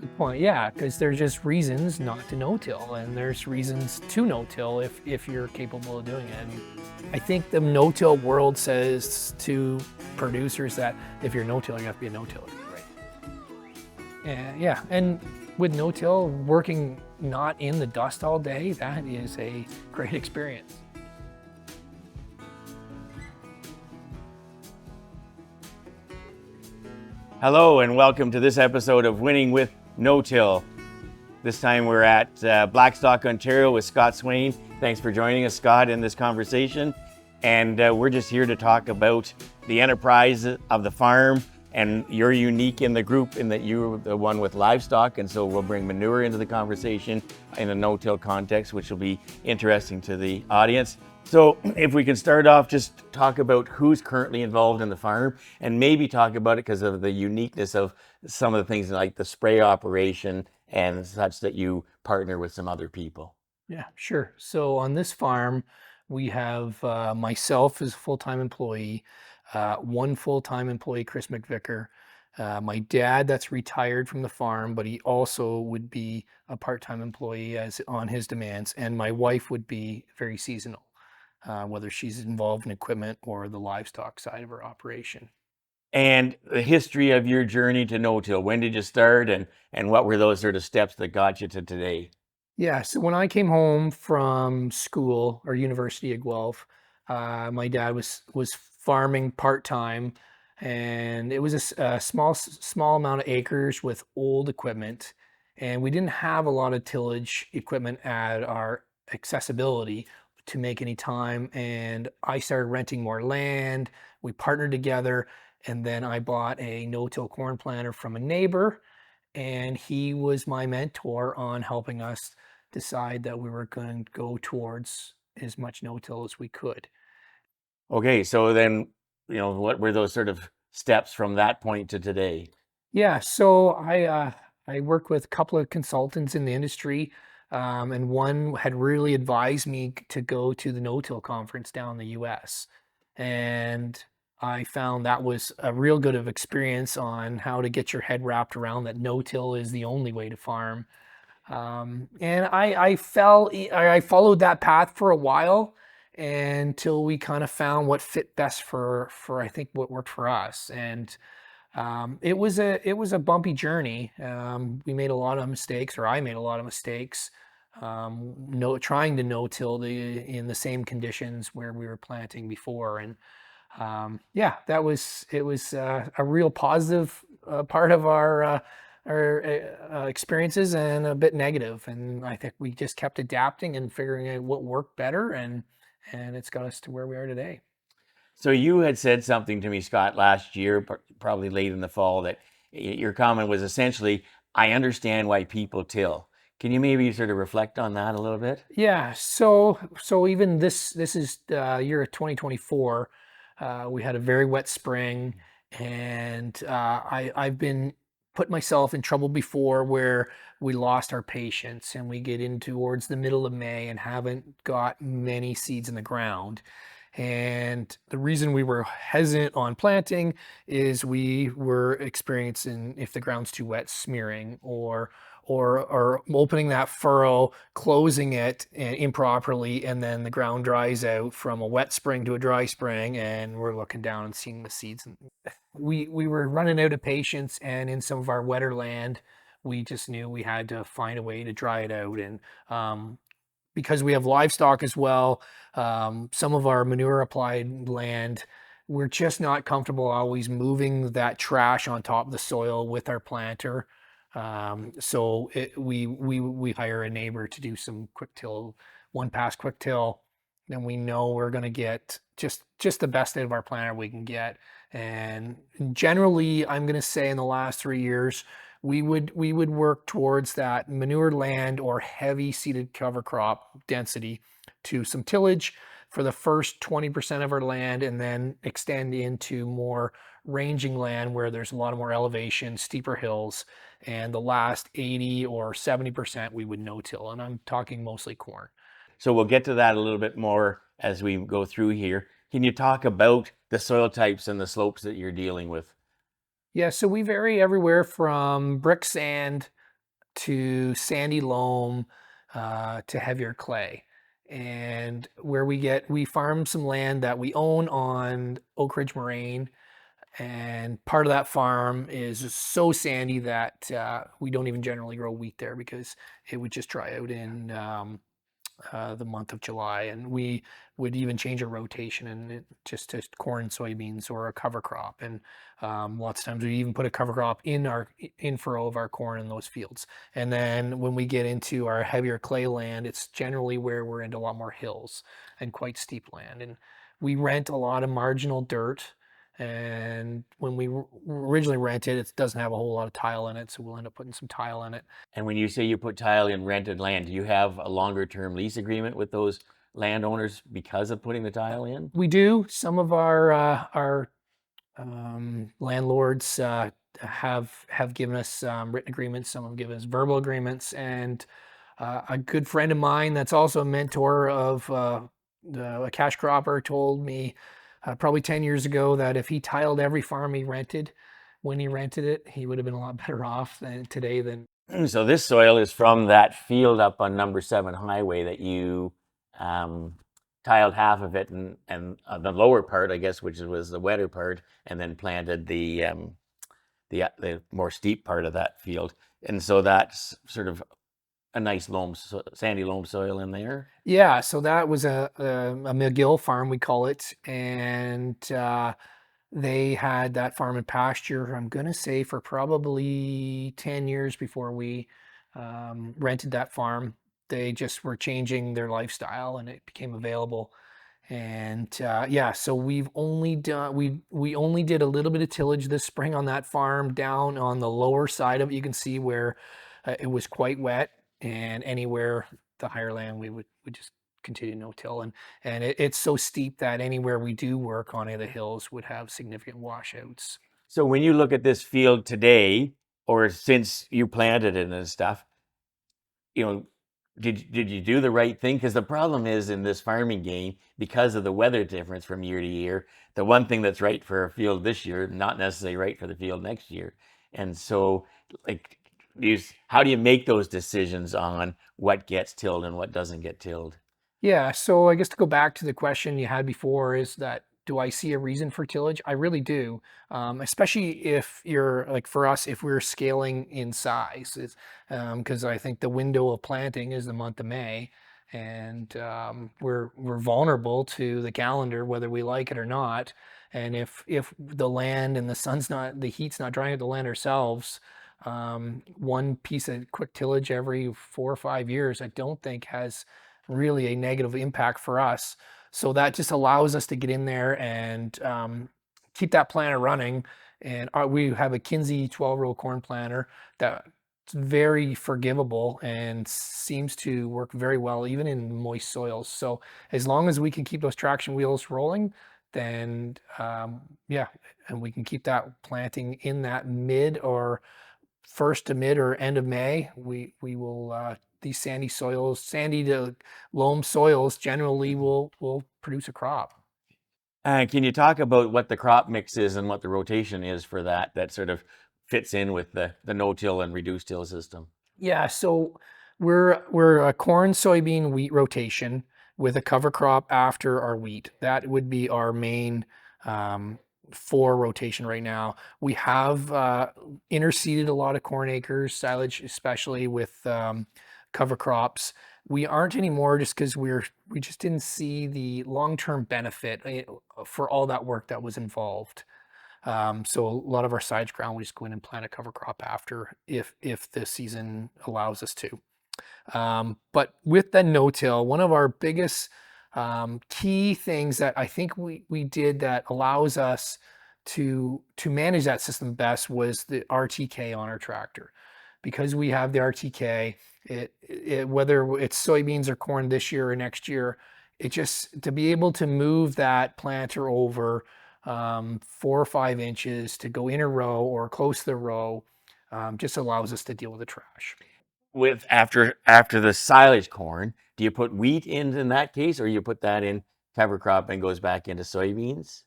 Good point. Yeah, because there's just reasons not to no-till, and there's reasons to no-till if you're capable of doing it. And I think the no-till world says to producers that if you're no-till, you have to be a no-tiller. And yeah, and with no-till, working not in the dust all day, that is a great experience. Hello and welcome to this episode of Winning with No-Till. This time we're at Blackstock, Ontario with Scott Swain. Thanks for joining us, Scott, in this conversation. And we're just here to talk about the enterprise of the farm, and you're unique in the group in that you're the one with livestock, and so we'll bring manure into the conversation in a no-till context, which will be interesting to the audience. So if we can start off, just talk about who's currently involved in the farm and maybe talk about it because of the uniqueness of some of the things like the spray operation and such that you partner with some other people. Yeah, sure. So on this farm, we have myself as a full-time employee, one full-time employee, Chris McVicker, my dad that's retired from the farm, but he also would be a part-time employee as on his demands, and my wife would be very seasonal, whether she's involved in equipment or the livestock side of her operation. And the history of your journey to no-till, when did you start and what were those sort of steps that got you to today? Yeah, so when I came home from school or university at Guelph, my dad was farming part-time, and it was a small amount of acres with old equipment, and we didn't have a lot of tillage equipment at our accessibility to make any time. And I started renting more land. We partnered together, and then I bought a no-till corn planter from a neighbor, and he was my mentor on helping us decide that we were going to go towards as much no-till as we could. Okay, so then, what were those sort of steps from that point to today? Yeah, so I work with a couple of consultants in the industry, and one had really advised me to go to the no-till conference down in the U.S. And I found that was a real good of experience on how to get your head wrapped around that no-till is the only way to farm. And I followed that path for a while until we kind of found what fit best for I think what worked for us. And it was a bumpy journey. We made a lot of mistakes, or I made a lot of mistakes. No, trying to no-till in the same conditions where we were planting before, and yeah, it was a real positive part of our experiences, and a bit negative. And I think we just kept adapting and figuring out what worked better, and it's got us to where we are today. So you had said something to me, Scott, last year, probably late in the fall, that your comment was essentially, I understand why people till. Can you maybe sort of reflect on that a little bit? Yeah, so even this is year of 2024. We had a very wet spring, and I've been put myself in trouble before where we lost our patience and we get in towards the middle of May and haven't got many seeds in the ground. And the reason we were hesitant on planting is we were experiencing, if the ground's too wet, smearing, or opening that furrow, closing it improperly, and then the ground dries out from a wet spring to a dry spring, and we're looking down and seeing the seeds. And we were running out of patience, and in some of our wetter land, we just knew we had to find a way to dry it out. And because we have livestock as well, some of our manure applied land, we're just not comfortable always moving that trash on top of the soil with our planter. We hire a neighbor to do some quick till, one pass quick till. Then we know we're going to get just the best out of our planter we can get. And generally, I'm going to say in the last 3 years, we would work towards that manure land or heavy seeded cover crop density to some tillage for the first 20% of our land, and then extend into more ranging land where there's a lot more elevation, steeper hills, and the last 80 or 70% we would no-till, and I'm talking mostly corn. So we'll get to that a little bit more as we go through here. Can you talk about the soil types and the slopes that you're dealing with? Yeah, so we vary everywhere from brick sand to sandy loam to heavier clay. And where we farm some land that we own on Oak Ridge Moraine, and part of that farm is just so sandy that we don't even generally grow wheat there because it would just dry out in the month of July, and we would even change a rotation and just to corn, soybeans, or a cover crop. And lots of times we even put a cover crop in our in furrow of our corn in those fields. And then when we get into our heavier clay land, it's generally where we're into a lot more hills and quite steep land. And we rent a lot of marginal dirt. And when we originally rented, it doesn't have a whole lot of tile in it, so we'll end up putting some tile in it. And when you say you put tile in rented land, do you have a longer term lease agreement with those landowners because of putting the tile in? We do. Some of our landlords have given us written agreements. Some have given us verbal agreements, and a good friend of mine that's also a mentor of a cash cropper told me probably 10 years ago that if he tiled every farm he rented when he rented it, he would have been a lot better off today than. So this soil is from that field up on number 7 highway that you tiled half of it, and the lower part, I guess, which was the wetter part, and then planted the more steep part of that field. And so that's sort of a nice loam, sandy loam soil in there. Yeah, so that was a McGill farm, we call it, and they had that farm and pasture, I'm going to say, for probably 10 years before we rented that farm. They just were changing their lifestyle and it became available. And yeah, so we only did a little bit of tillage this spring on that farm down on the lower side of it. You can see where it was quite wet, and anywhere the higher land we just continue no till, and it's so steep that anywhere we do work on any of the hills would have significant washouts. So when you look at this field today, or since you planted it and stuff, you know, did you do the right thing? Because the problem is in this farming game, because of the weather difference from year to year, the one thing that's right for a field this year, not necessarily right for the field next year. And so, like, how do you make those decisions on what gets tilled and what doesn't get tilled? Yeah, so I guess to go back to the question you had before is that do I see a reason for tillage? I really do, especially if you're like for us, if we're scaling in size, because I think the window of planting is the month of May, and we're vulnerable to the calendar whether we like it or not. And if the land and the heat's not drying out the land ourselves, one piece of quick tillage every 4 or 5 years, I don't think has really a negative impact for us. So that just allows us to get in there and keep that planter running. And we have a Kinsey 12-row corn planter that's very forgivable and seems to work very well even in moist soils. So as long as we can keep those traction wheels rolling, then yeah, and we can keep that planting in that mid or first to mid or end of May, we will these sandy soils, sandy to loam soils generally will produce a crop. Can you talk about what the crop mix is and what the rotation is for that sort of fits in with the no-till and reduced till system? Yeah, so we're a corn, soybean, wheat rotation with a cover crop after our wheat. That would be our main for rotation right now. We have interseeded a lot of corn acres, silage especially with cover crops. We aren't anymore just because we just didn't see the long-term benefit for all that work that was involved. So a lot of our silage ground, we just go in and plant a cover crop after if the season allows us to. But with the no-till, one of our biggest key things that I think we did that allows us to manage that system best was the RTK on our tractor. Because we have the RTK, whether it's soybeans or corn this year or next year, it just to be able to move that planter over 4 or 5 inches to go in a row or close to the row just allows us to deal with the trash. With after the silage corn, do you put wheat in that case, or you put that in cover crop and goes back into soybeans?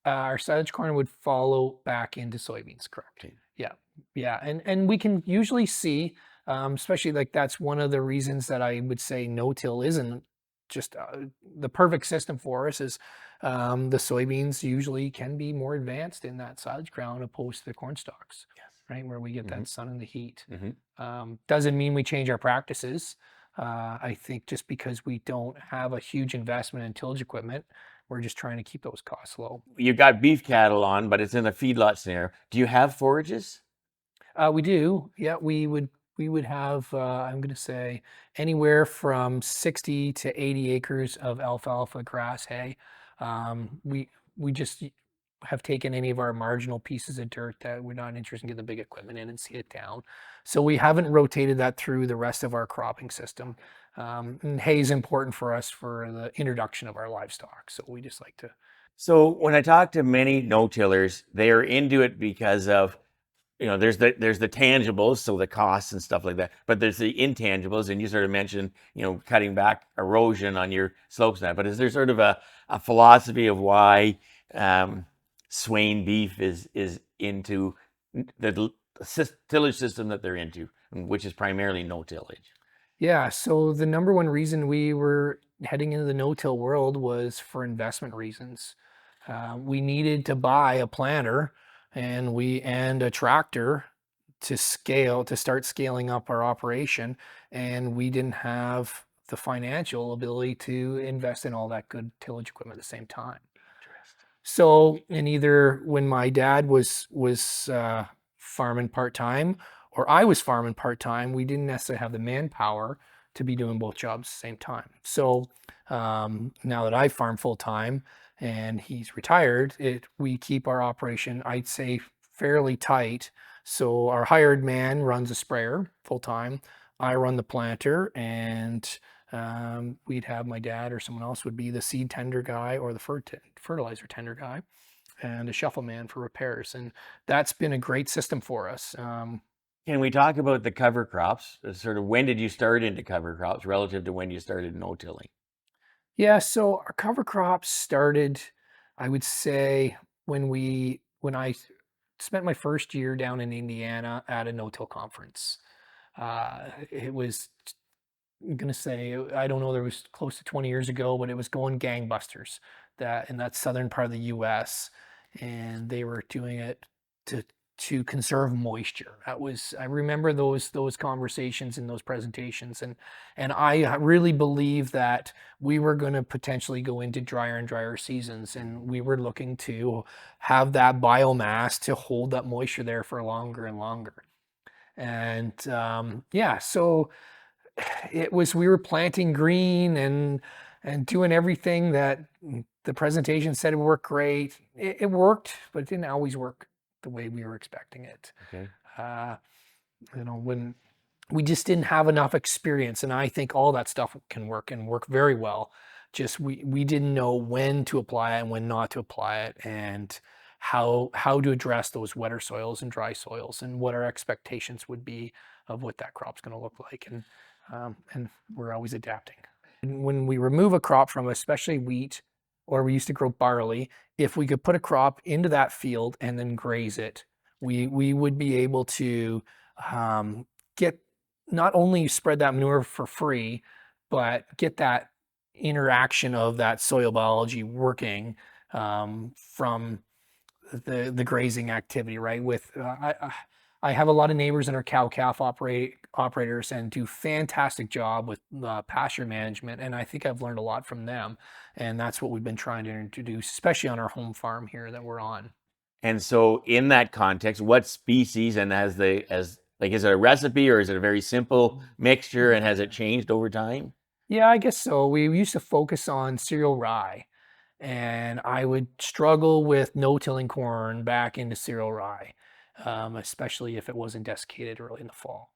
Our silage corn would follow back into soybeans, correct? Yeah, yeah, and we can usually see, especially like that's one of the reasons that I would say no-till isn't just the perfect system for us is the soybeans usually can be more advanced in that silage ground opposed to the corn stalks, Yes. right, where we get Hmm. that sun and the heat. Hmm. Doesn't mean we change our practices. I think just because we don't have a huge investment in tillage equipment, we're just trying to keep those costs low. You got beef cattle on, but it's in a feedlot scenario. Do you have forages? We do. Yeah, we would have I'm going to say anywhere from 60 to 80 acres of alfalfa grass hay. We just have taken any of our marginal pieces of dirt that we're not interested in getting the big equipment in and see it down. So we haven't rotated that through the rest of our cropping system. And hay is important for us for the introduction of our livestock. So we just like to. So when I talk to many no-tillers, they are into it because of, there's the tangibles, so the costs and stuff like that, but there's the intangibles, and you sort of mentioned, cutting back erosion on your slopes now. But is there sort of a philosophy of why Swain beef is into the tillage system that they're into, which is primarily no tillage? Yeah, so the number one reason we were heading into the no-till world was for investment reasons. We needed to buy a planter and a tractor to start scaling up our operation, and we didn't have the financial ability to invest in all that good tillage equipment at the same time. Interesting. So, and either when my dad was farming part time, or I was farming part time, we didn't necessarily have the manpower to be doing both jobs at the same time. So now that I farm full time and he's retired, we keep our operation, I'd say, fairly tight. So our hired man runs a sprayer full time. I run the planter, and we'd have my dad or someone else would be the seed tender guy or the fertilizer tender guy, and a shuffle man for repairs. And that's been a great system for us. Can we talk about the cover crops? Sort of when did you start into cover crops relative to when you started no tilling? Yeah, so our cover crops started, I would say, when I spent my first year down in Indiana at a no-till conference. It was I'm gonna say, I don't know, there was close to 20 years ago, but it was going gangbusters that in that southern part of the US, and they were doing it to conserve moisture. I remember those conversations and those presentations, and I really believe that we were going to potentially go into drier and drier seasons, and we were looking to have that biomass to hold that moisture there for longer and longer. And yeah, so we were planting green and doing everything that the presentation said would work great. It worked, but it didn't always work the way we were expecting it. Okay. Uh, when we just didn't have enough experience, and I think all that stuff can work and work very well. Just we didn't know when to apply it and when not to apply it, and how to address those wetter soils and dry soils, and what our expectations would be of what that crop's going to look like, and we're always adapting. And when we remove a crop from, especially wheat, or we used to grow barley, if we could put a crop into that field and then graze it, we would be able to get not only spread that manure for free, but get that interaction of that soil biology working from the grazing activity, right? I have a lot of neighbors that are cow calf operators and do fantastic job with pasture management, and I think I've learned a lot from them, and that's what we've been trying to introduce, especially on our home farm here that we're on. And so in that context, what species and is it a recipe or is it a very simple mixture and has it changed over time? Yeah, I guess so. We used to focus on cereal rye, and I would struggle with no-tilling corn back into cereal rye, especially if it wasn't desiccated early in the fall.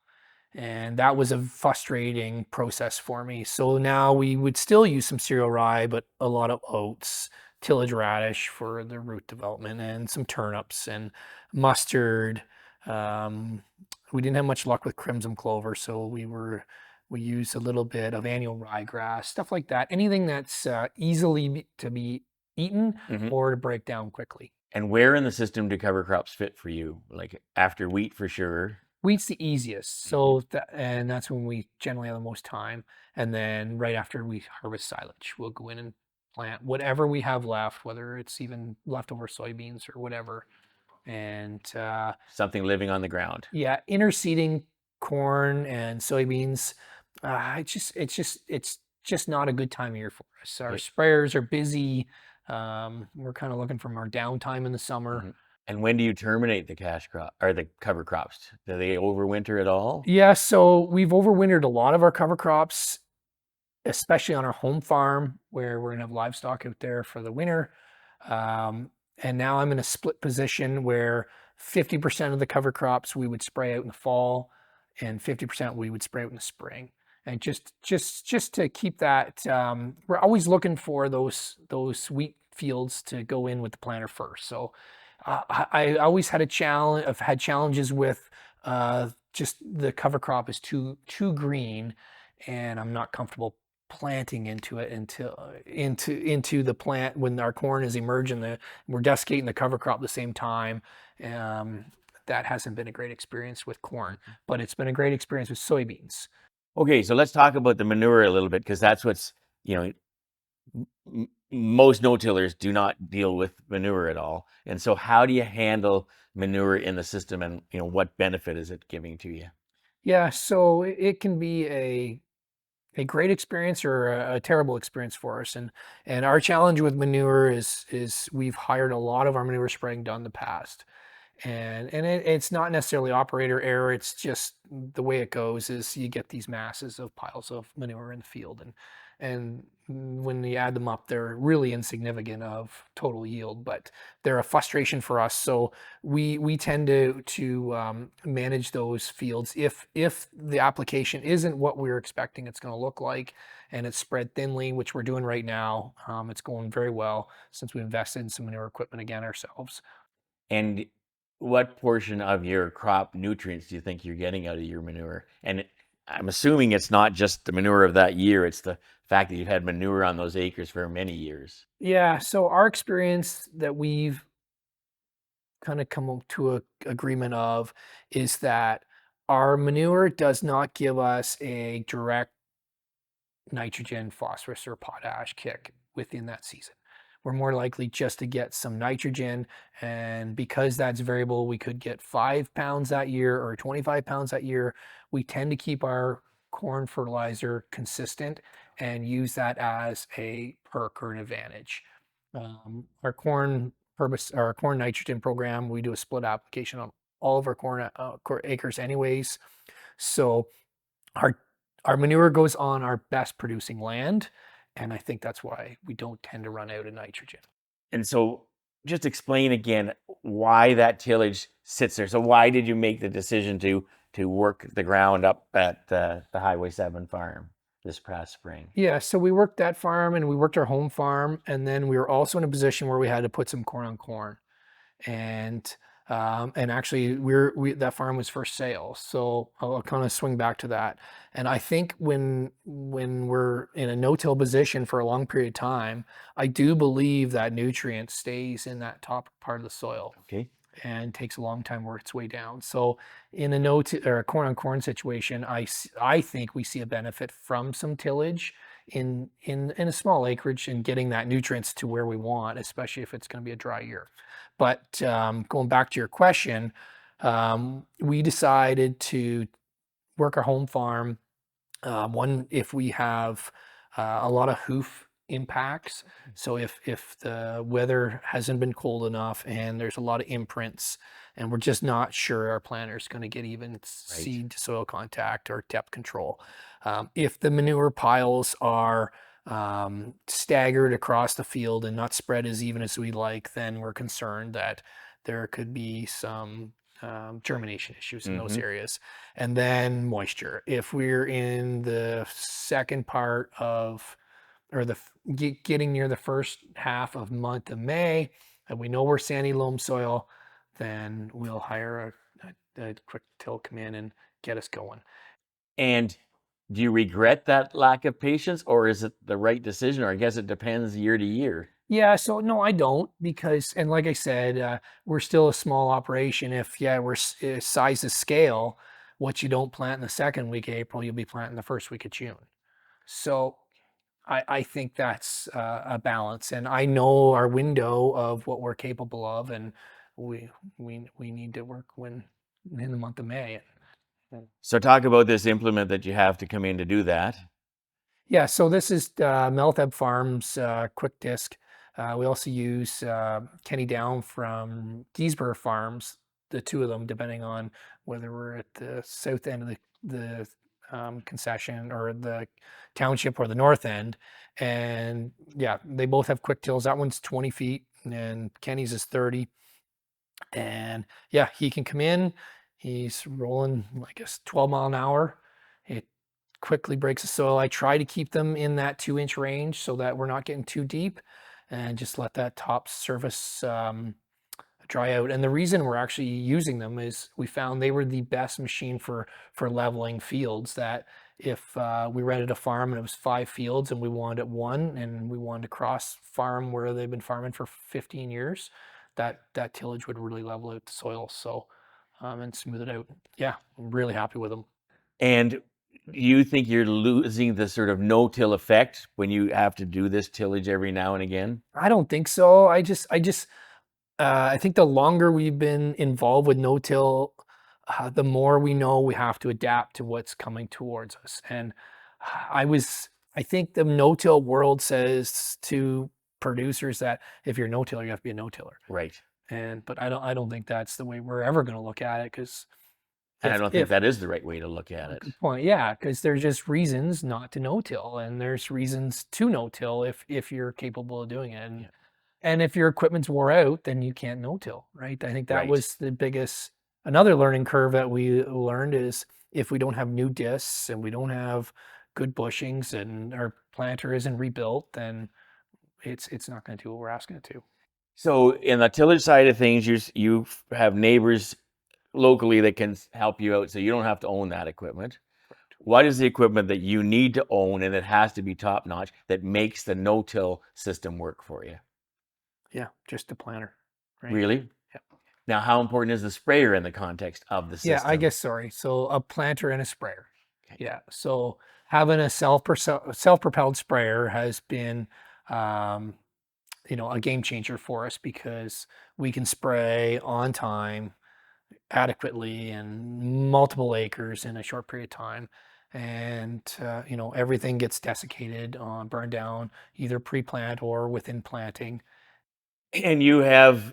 And that was a frustrating process for me. So now we would still use some cereal rye, but a lot of oats, tillage radish for the root development, and some turnips and mustard. Um, we didn't have much luck with crimson clover, so we used a little bit of annual ryegrass, stuff like that. Anything that's easily to be eaten Hmm. or to break down quickly. And where in the system do cover crops fit for you? Like after wheat for sure. Wheat's the easiest, so and that's when we generally have the most time. And then right after we harvest silage, we'll go in and plant whatever we have left, whether it's even leftover soybeans or whatever. And Something living on the ground. yeah, interseeding corn and soybeans, it's just not a good time of year for us. Our Okay. sprayers are busy. We're kind of looking for more downtime in the summer. Mhm. And when do you terminate the cash crop or the cover crops? Do they overwinter at all? Yeah, so we've overwintered a lot of our cover crops, especially on our home farm where we're gonna have livestock out there for the winter. And now I'm in a split position where 50% of the cover crops we would spray out in the fall and 50% we would spray out in the spring. And just to keep that, we're always looking for those wheat fields to go in with the planter first. So I always had a challenge. I've had challenges with just the cover crop is too green, and I'm not comfortable planting into it into the plant when our corn is emerging. We're desiccating the cover crop at the same time. Um, that hasn't been a great experience with corn, but it's been a great experience with soybeans. Okay, so let's talk about the manure a little bit because that's what's, you know, most no-tillers do not deal with manure at all. And so how do you handle manure in the system and, you know, what benefit is it giving to you? Yeah, so it can be a great experience or a terrible experience for us. And our challenge with manure is we've hired a lot of our manure spraying done in the past. And it's not necessarily operator error. It's just the way it goes is you get these masses of piles of manure in the field, and when you add them up, they're really insignificant of total yield, but they're a frustration for us. So we tend to manage those fields if the application isn't what we're expecting it's going to look like, and it's spread thinly, which we're doing right now. It's going very well since we invested in some manure equipment again ourselves. And what portion of your crop nutrients do you think you're getting out of your manure? And I'm assuming it's not just the manure of that year, it's the fact that you've had manure on those acres for many years. Yeah, so our experience that we've kind of come to a agreement of is that our manure does not give us a direct nitrogen, phosphorus, or potash kick within that season. We're more likely just to get some nitrogen, and because that's variable, we could get 5 pounds that year or 25 pounds that year. We tend to keep our corn fertilizer consistent and use that as a perk or an advantage. Our corn our corn nitrogen program, we do a split application on all of our corn acres anyways. So our our manure goes on our best producing land, and I think that's why we don't tend to run out of nitrogen. And so just explain again why that tillage sits there. So why did you make the decision to work the ground up at the Highway 7 farm this past spring? Yeah, so we worked that farm and we worked our home farm, and then we were also in a position where we had to put some corn on corn. And actually that farm was for sale, so I'll kind of swing back to that. And I think when we're in a no-till position for a long period of time, I do believe that nutrient stays in that top part of the soil Okay. and takes a long time to work its way down. So in a no or a corn on corn situation, I think we see a benefit from some tillage in a small acreage and getting that nutrients to where we want, especially if it's going to be a dry year. But going back to your question, we decided to work our home farm. One, if we have a lot of hoof impacts, so if the weather hasn't been cold enough and there's a lot of imprints, and we're just not sure our planter is going to get even seed to soil contact or depth control. If the manure piles are staggered across the field and not spread as even as we like, then we're concerned that there could be some germination issues in those areas. And then moisture. If we're in the second part of, or getting near the first half of month of May, and we know we're sandy loam soil, then we'll hire a quick till come in and get us going. And do you regret that lack of patience, or is it the right decision? Or I guess it depends year to year. Yeah, so no, I don't because, and like I said, we're still a small operation. If yeah, size to scale, what you don't plant in the second week of April, you'll be planting the first week of June. So I think that's a balance, and I know our window of what we're capable of, and we we need to work when in the month of May. So talk about this implement that you have to come in to do that. Yeah, so this is Meltheb Farms quick disc. We also use Kenny Down from Giesber Farms, the two of them, depending on whether we're at the south end of the concession or the township or the north end. And yeah, they both have quick tills. That one's 20 feet and Kenny's is 30. And yeah, he can come in. He's rolling, I guess, 12 mile an hour. It quickly breaks the soil. I try to keep them in that 2 inch range so that we're not getting too deep and just let that top surface dry out. And the reason we're actually using them is we found they were the best machine for leveling fields. That if we rented a farm and it was 5 fields and we wanted it one and we wanted to cross farm where they've been farming for 15 years, that tillage would really level out the soil. So and smooth it out. Yeah, I'm really happy with them. And you think you're losing the sort of no-till effect when you have to do this tillage every now and again? I don't think so. I think the longer we've been involved with no-till, the more we know we have to adapt to what's coming towards us. And I think the no-till world says to producers that if you're no-tiller, you have to be a no-tiller. Right. But I don't think that's the way we're ever going to look at it because And I don't think that is the right way to look at it. good point, yeah, because there's just reasons not to no-till, and there's reasons to no-till if you're capable of doing it. And if your equipment's wore out, then you can't no-till, right? I think that Right. was the biggest, another learning curve that we learned is if we don't have new discs and we don't have good bushings and our planter isn't rebuilt, then it's not going to do what we're asking it to. So in the tillage side of things, you have neighbors locally that can help you out, so you don't have to own that equipment. What is the equipment that you need to own and it has to be top notch that makes the no-till system work for you? Yeah, just the planter, right? Really? Yeah. Now, how important is the sprayer in the context of the Yeah, I system? guess, sorry. So a planter and a sprayer. Okay. Yeah. So having a self-propelled sprayer has been, um, a game changer for us because we can spray on time adequately and multiple acres in a short period of time. And, everything gets desiccated, burned down either pre-plant or within planting. And you get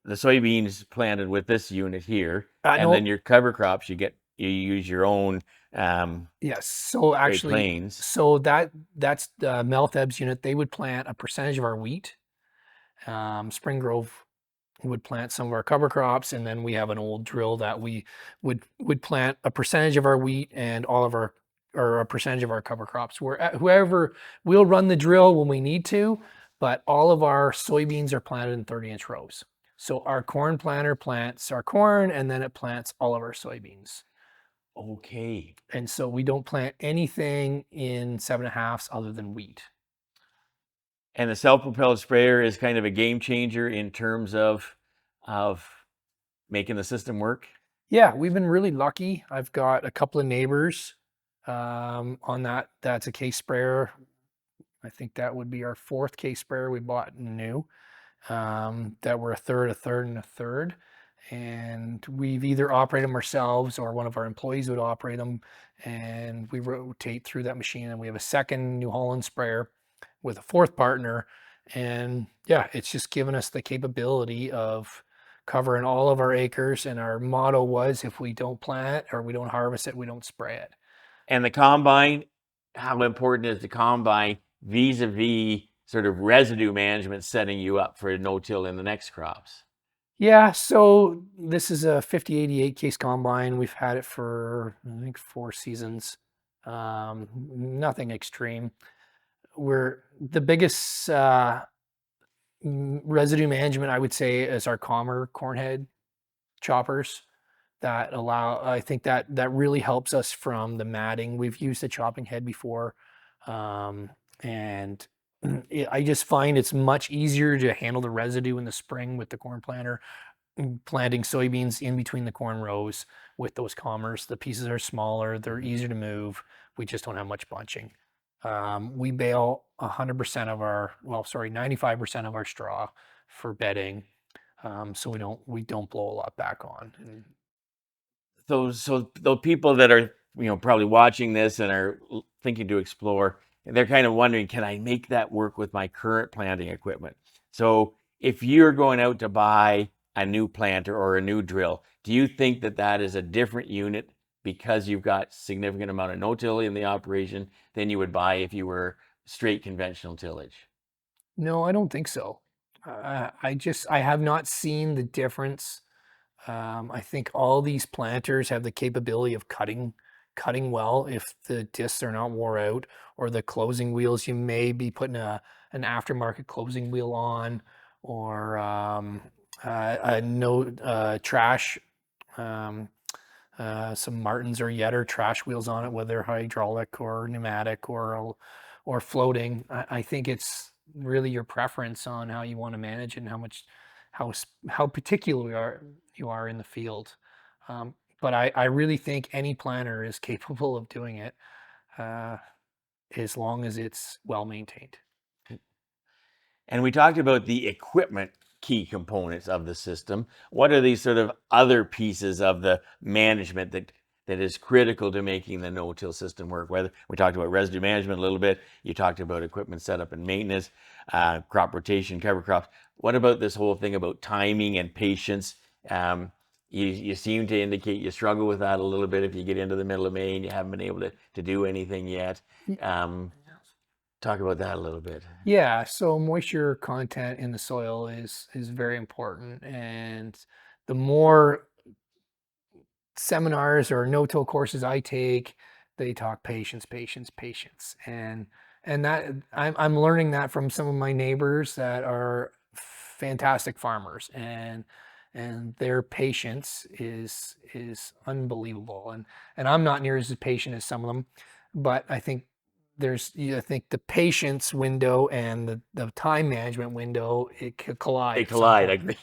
the soybeans planted with this unit here, and then No, your cover crops you use your own yes. So Great actually, Plains. so that's the Meltheb's unit. They would plant a percentage of our wheat. Spring Grove would plant some of our cover crops, and then we have an old drill that we would plant a percentage of our wheat and all of our or a percentage of our cover crops. Whoever we'll run the drill when we need to, but all of our soybeans are planted in 30-inch rows. So our corn planter plants our corn, and then it plants all of our soybeans. Okay. And so we don't plant anything in 7.5s other than wheat. And the self-propelled sprayer is kind of a game changer in terms of making the system work. Yeah, we've been really lucky. I've got a couple of neighbors on that. That's a case sprayer. I think that would be our fourth case sprayer we bought new. That were a third, and a third. And we've either operated them ourselves or one of our employees would operate them. And we rotate through that machine. And we have a second New Holland sprayer with a fourth partner. And yeah, it's just given us the capability of covering all of our acres. And our motto was if we don't plant or we don't harvest it, we don't spray it. And the combine, how important is the combine vis-a-vis sort of residue management setting you up for no-till in the next crops? Yeah, so this is a 5088 case combine. We've had it for I think 4 seasons. Nothing extreme. We're the biggest residue management I would say is our Commer cornhead choppers that allow. I think that really helps us from the matting. We've used the chopping head before, and I just find it's much easier to handle the residue in the spring with the corn planter, planting soybeans in between the corn rows with those comers. The pieces are smaller, they're easier to move. We just don't have much bunching. We bale 100% of our, well, sorry, 95% of our straw for bedding, so we don't blow a lot back on. And So the people that are, probably watching this and are thinking to explore, they're kind of wondering, can I make that work with my current planting equipment? So if you're going out to buy a new planter or a new drill, do you think that that is a different unit because you've got significant amount of no-till in the operation than you would buy if you were straight conventional tillage? no, I don't think so. I have not seen the difference. I think all these planters have the capability of cutting well if the discs are not wore out, or the closing wheels, you may be putting an aftermarket closing wheel on, or a no trash, um, some Martins or Yetter trash wheels on it, whether hydraulic or pneumatic or floating. I think it's really your preference on how you want to manage it and how particular you are in the field. But I really think any planner is capable of doing it, uh, as long as it's well maintained. And we talked about the equipment key components of the system. What are these sort of other pieces of the management that is critical to making the no-till system work? Whether we talked about residue management a little bit, you talked about equipment setup and maintenance, crop rotation, cover crops. What about this whole thing about timing and patience? You seem to indicate you struggle with that a little bit if you get into the middle of May and you haven't been able to do anything yet. Um, Talk about that a little bit. Yeah, so moisture content in the soil is very important, and the more seminars or no-till courses I take, they talk patience, patience, patience, and that I'm learning that from some of my neighbors that are fantastic farmers, and their patience is unbelievable, and I'm not near as patient as some of them, but I think the patience window and the time management window, it could collide They at some collide. I point. agree.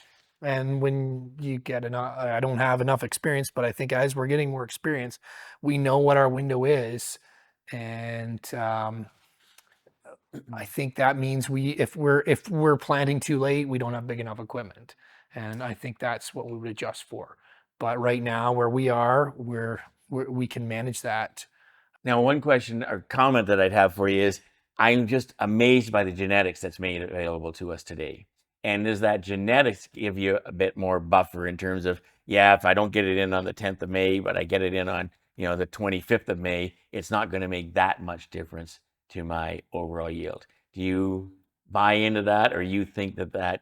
And when you get enough, I don't have enough experience, but I think as we're getting more experience, we know what our window is. And I think that means if we're planting too late, we don't have big enough equipment. And I think that's what we would adjust for. But right now, where we are, we can manage that. Now, one question or comment that I'd have for you is I'm just amazed by the genetics that's made available to us today. And does that genetics give you a bit more buffer in terms of, yeah, if I don't get it in on the 10th of May, but I get it in on, the 25th of May, it's not going to make that much difference to my overall yield. Do you buy into that, or you think that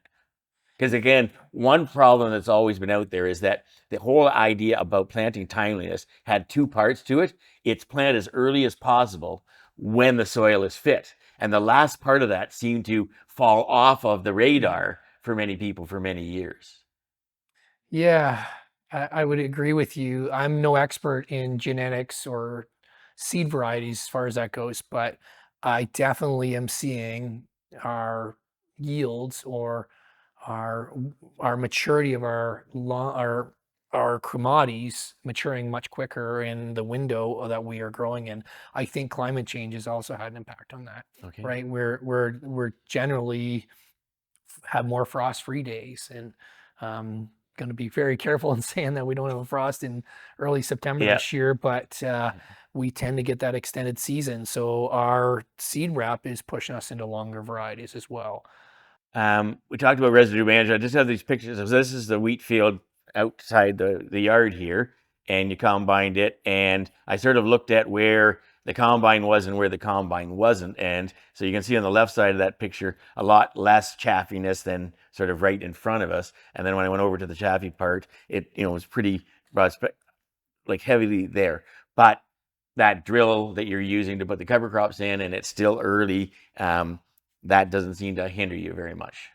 because again, one problem that's always been out there is that the whole idea about planting timeliness had two parts to it. It's plant as early as possible when the soil is fit. And the last part of that seemed to fall off of the radar for many people for many years. Yeah, I would agree with you. I'm no expert in genetics or seed varieties as far as that goes, but I definitely am seeing our yields or our our maturity of our commodities maturing much quicker in the window that we are growing in. I think climate change has also had an impact on that, Okay. right? We're generally have more frost-free days, and going to be very careful in saying that we don't have a frost in early September Yeah. this year, but we tend to get that extended season. So our seed wrap is pushing us into longer varieties as well. We talked about residue management. I just have these pictures of this is the wheat field outside the yard here, and you combined it. And I sort of looked at where the combine was and where the combine wasn't. And so you can see on the left side of that picture a lot less chaffiness than sort of right in front of us. And then when I went over to the chaffy part, it was pretty like heavily there. But that drill that you're using to put the cover crops in, and it's still early, that doesn't seem to hinder you very much.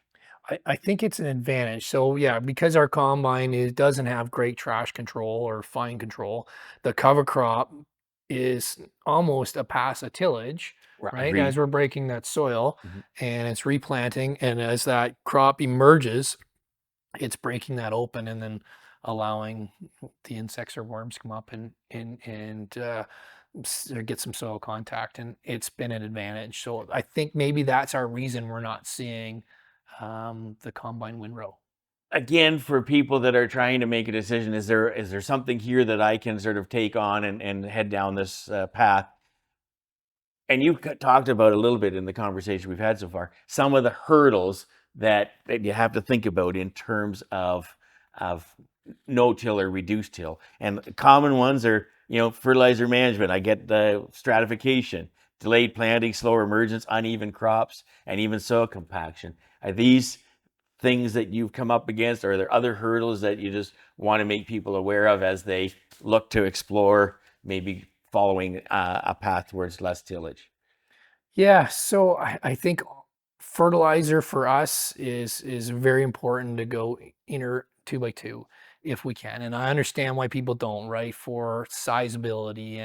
I think it's an advantage. So yeah, because our combine doesn't have great trash control or fine control, the cover crop is almost a pass a tillage. right? Agreed. As we're breaking that soil Mhm. and it's replanting, and as that crop emerges, it's breaking that open and then allowing the insects or worms to come up and get some soil contact, and it's been an advantage. So I think maybe that's our reason we're not seeing the combine windrow. Again, for people that are trying to make a decision, is there something here that I can sort of take on and head down this path? And you talked about a little bit in the conversation we've had so far, some of the hurdles that you have to think about in terms of no-till or reduced till. And common ones are, fertilizer management. I get the stratification, delayed planting, slower emergence, uneven crops, and even soil compaction. Are these things that you've come up against, or are there other hurdles that you just want to make people aware of as they look to explore maybe following a path towards less tillage? Yeah, so I think fertilizer for us is very important to go inner 2 by 2 if we can. And I understand why people don't, right? For sizability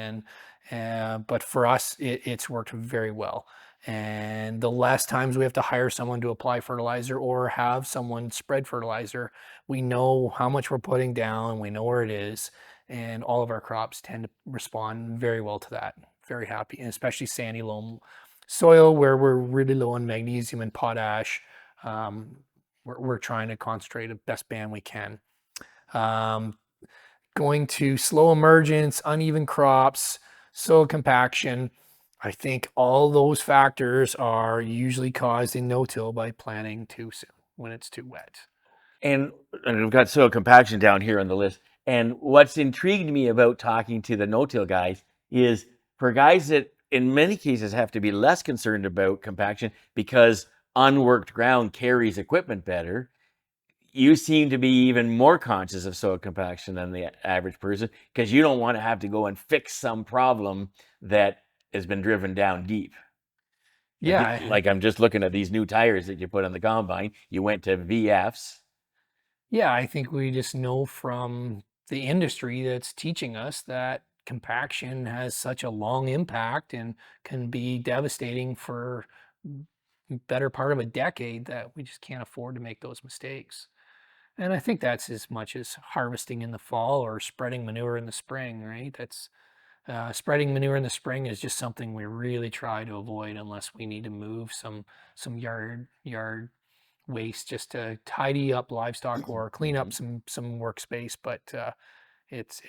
but for us it's worked very well. And the less times we have to hire someone to apply fertilizer or have someone spread fertilizer, we know how much we're putting down, we know where it is, and all of our crops tend to respond very well to that. Very happy, and especially sandy loam soil where we're really low on magnesium and potash. Um, we're trying to concentrate the best band we can. Um, Going to slow emergence, uneven crops, soil compaction. I think all those factors are usually caused in no-till by planting too soon when it's too wet. And, and we've got soil compaction down here on the list. And what's intrigued me about talking to the no-till guys is for guys that in many cases have to be less concerned about compaction because unworked ground carries equipment better, you seem to be even more conscious of soil compaction than the average person because you don't want to have to go and fix some problem that has been driven down deep. Yeah, Like I'm just looking at these new tires that you put on the combine. You went to VFs. yeah, I think we just know from the industry that's teaching us that compaction has such a long impact and can be devastating for better part of a decade that we just can't afford to make those mistakes. And I think that's as much as harvesting in the fall or spreading manure in the spring, right? That's spreading manure in the spring is just something we really try to avoid unless we need to move some yard waste just to tidy up livestock or clean up Mhm. some workspace. But it's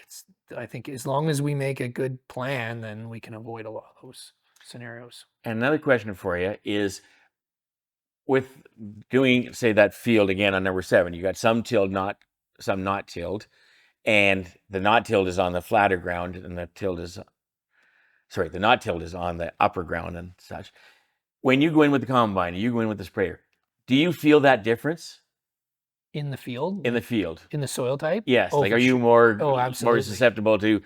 I think as long as we make a good plan, then we can avoid a lot of those scenarios. And another question for you is with doing, say, that field again on number 7, you got some tilled, some not tilled, and the not tilled is on the flatter ground, and the not tilled is on the upper ground and such. When you go in with the combine, you go in with the sprayer, do you feel that difference In the field, in the like field? in the soil type? Yes, Oh, like for are you sure. more Oh, more absolutely. susceptible to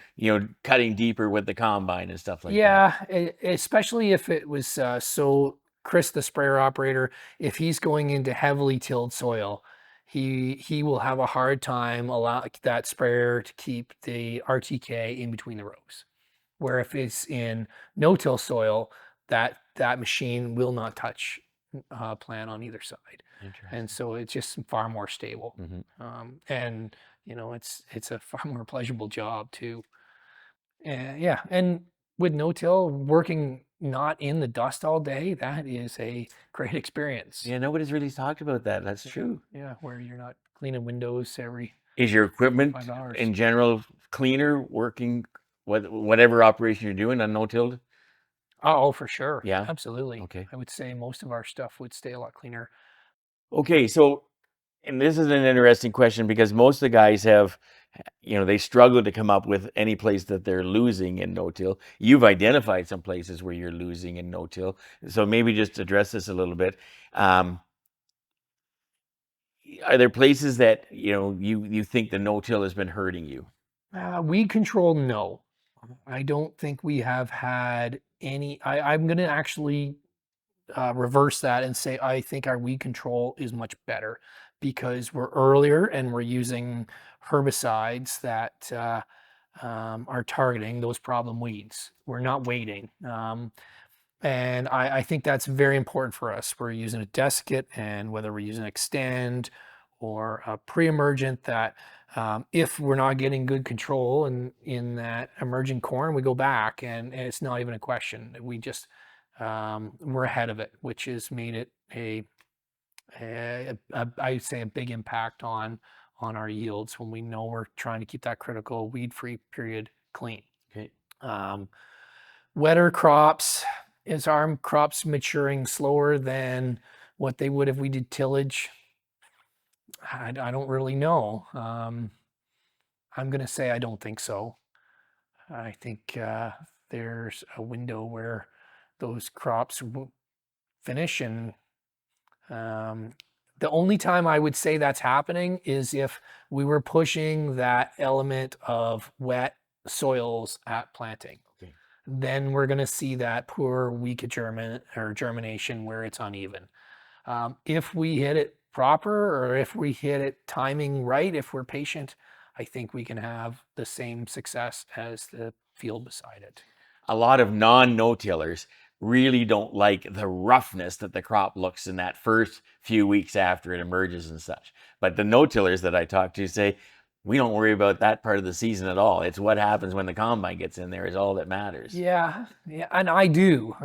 cutting deeper with the combine and stuff like that? Yeah, especially if it was so Chris, the sprayer operator, if he's going into heavily tilled soil, he will have a hard time allow that sprayer to keep the RTK in between the rows. Where if it's in no-till soil, that machine will not touch plant on either side, and Interesting. so it's just far more stable. Hmm. And it's a far more pleasurable job too. Yeah, and with no-till, working not in the dust all day, that is a great experience. Yeah, nobody's really talked about that. That's Yeah, true. yeah, where you're not cleaning windows every Is your equipment 5 hours. in general cleaner working whatever operation you're doing on no-tilled? Oh, for sure. Yeah. Absolutely. Okay. I would say most of our stuff would stay a lot cleaner. Okay. So, and this is an interesting question because most of the guys have, they struggle to come up with any place that they're losing in no-till. You've identified some places where you're losing in no-till. So maybe just address this a little bit. Um, are there places that, you think the no-till has been hurting you? Weed control, no. I don't think we have had any. I'm going to actually reverse that and say I think our weed control is much better because we're earlier and we're using herbicides that are targeting those problem weeds. We're not waiting. And I think that's very important for us. We're using a desiccate, and whether we're using extend or a pre-emergent, that if we're not getting good control in that emerging corn, we go back, and it's not even a question. We just we're ahead of it, which has made it I'd say a big impact on our yields when we know we're trying to keep that critical weed-free period clean. Okay. Um, Wetter crops, is our crops maturing slower than what they would if we did tillage? I don't really know. I'm going to say I don't think so. I think there's a window where those crops finish, and um, the only time I would say that's happening is if we were pushing that element of wet soils at planting. Okay. Then we're going to see that poor weak germination where it's uneven. If we hit it proper, or if we hit it timing right, if we're patient, I think we can have the same success as the field beside it. A lot of non-no-tillers really don't like the roughness that the crop looks in that first few weeks after it emerges and such. But the no-tillers that I talk to say, we don't worry about that part of the season at all. It's what happens when the combine gets in there is all that matters. Yeah, yeah, and I do.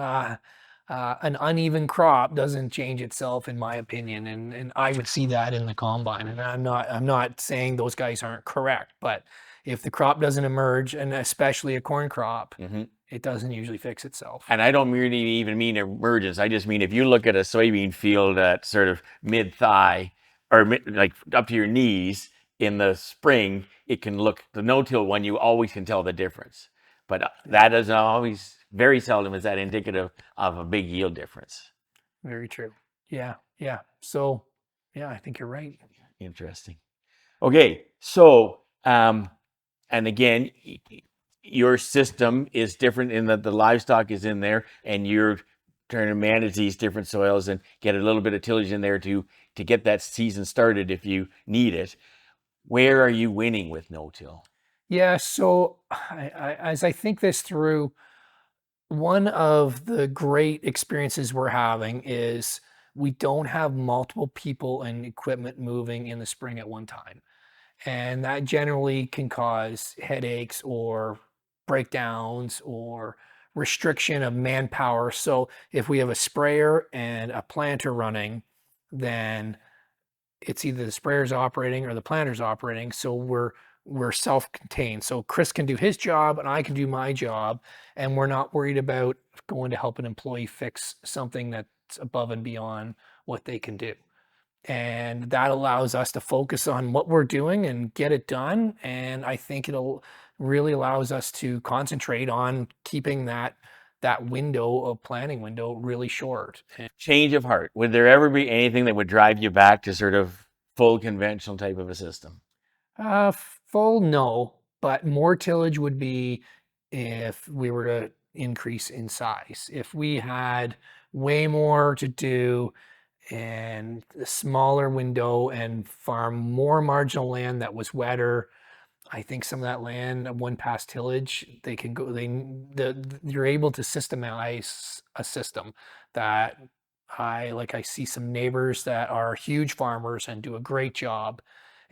An uneven crop doesn't change itself, in my opinion, and I would see that in the combine. And I'm not saying those guys aren't correct, but if the crop doesn't emerge, and especially a corn crop, Mm-hmm. it doesn't usually fix itself. And I don't really even mean emergence. I just mean if you look at a soybean field at sort of mid-thigh or like up to your knees in the spring, it can look, the no-till one, you always can tell the difference. But that is always, very seldom is that indicative of a big yield difference. Very true. Yeah, yeah. So, yeah, I think you're right. Interesting. Okay, so, and again, your system is different in that the livestock is in there and you're trying to manage these different soils and get a little bit of tillage in there to get that season started if you need it. Where are you winning with no-till? Yeah, so as I think this through, one of the great experiences we're having is we don't have multiple people and equipment moving in the spring at one time. And that generally can cause headaches or breakdowns or restriction of manpower. So if we have a sprayer and a planter running, then it's either the sprayer's operating or the planter's operating. So we're self-contained. So Chris can do his job and I can do my job, and we're not worried about going to help an employee fix something that's above and beyond what they can do. And that allows us to focus on what we're doing and get it done. And I think it'll really allows us to concentrate on keeping that window of planning window really short. Change of heart. Would there ever be anything that would drive you back to sort of full conventional type of a system? Full no, but more tillage would be if we were to increase in size. If we had way more to do and a smaller window and farm more marginal land that was wetter, I think some of that land, one pass tillage, they can go, you're able to systemize a system that I see some neighbors that are huge farmers and do a great job,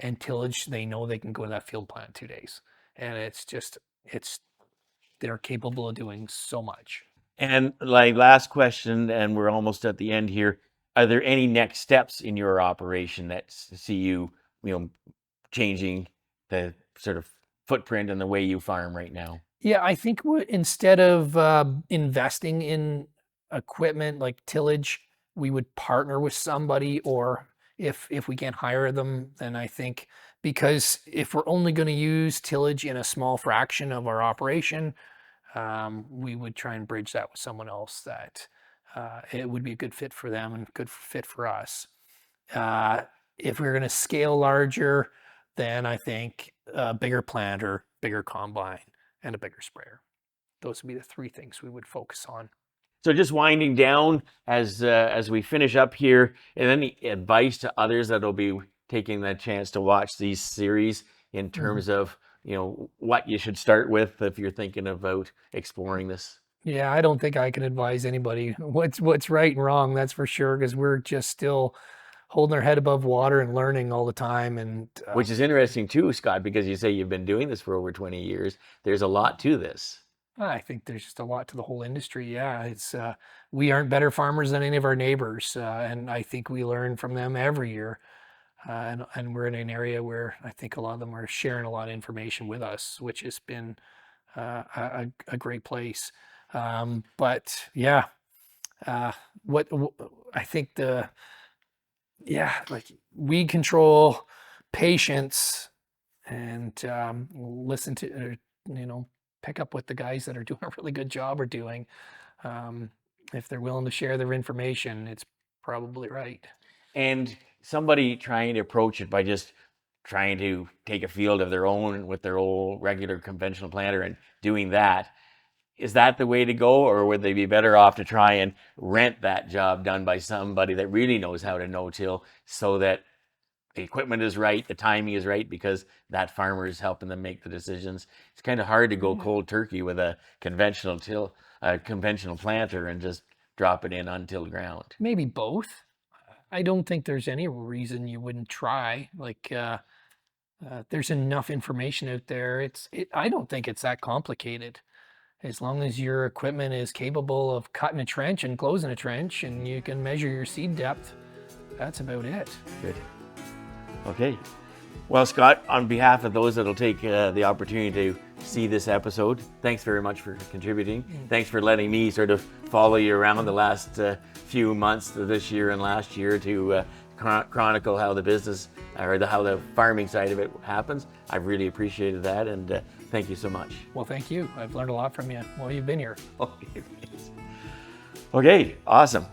and tillage, they know they can go to that field plant in 2 days. And it's, they're capable of doing so much. And like last question, and we're almost at the end here. Are there any next steps in your operation that see you, changing the sort of footprint and the way you farm right now? Yeah, I think instead of investing in equipment like tillage, we would partner with somebody, or if we can't hire them, then I think, because if we're only going to use tillage in a small fraction of our operation, we would try and bridge that with someone else that it would be a good fit for them and good fit for us. Uh, if we're going to scale larger, then I think a bigger planter, bigger combine, and a bigger sprayer. Those would be the three things we would focus on. So just winding down as we finish up here, and any advice to others that'll be taking the chance to watch these series in terms of what you should start with if you're thinking about exploring this? Yeah, I don't think I can advise anybody what's right and wrong. That's for sure, because we're just still holding our head above water and learning all the time. And Which is interesting too, Scott, because you say you've been doing this for over 20 years. There's a lot to this. I think there's just a lot to the whole industry. Yeah, it's we aren't better farmers than any of our neighbors, and I think we learn from them every year. And we're in an area where I think a lot of them are sharing a lot of information with us, which has been a great place. But yeah, uh, I think like weed control, patience, and listen to, pick up what the guys that are doing a really good job are doing. Um, if they're willing to share their information, it's probably right. And somebody trying to approach it by just trying to take a field of their own with their old regular conventional planter and doing that, is that the way to go, or would they be better off to try and rent that job done by somebody that really knows how to no-till, so that the equipment is right, the timing is right, because that farmer is helping them make the decisions? It's kind of hard to go cold turkey with a conventional planter and just drop it in untilled ground. Maybe both. I don't think there's any reason you wouldn't try. Like, there's enough information out there. I don't think it's that complicated. As long as your equipment is capable of cutting a trench and closing a trench, and you can measure your seed depth, that's about it. Good. Okay. Well, Scott, on behalf of those that'll take the opportunity to see this episode, thanks very much for contributing. Thanks for letting me sort of follow you around the last few months of this year and last year to chronicle how the business or how the farming side of it happens. I've really appreciated that, and thank you so much. Well, thank you. I've learned a lot from you while you've been here. Okay, awesome.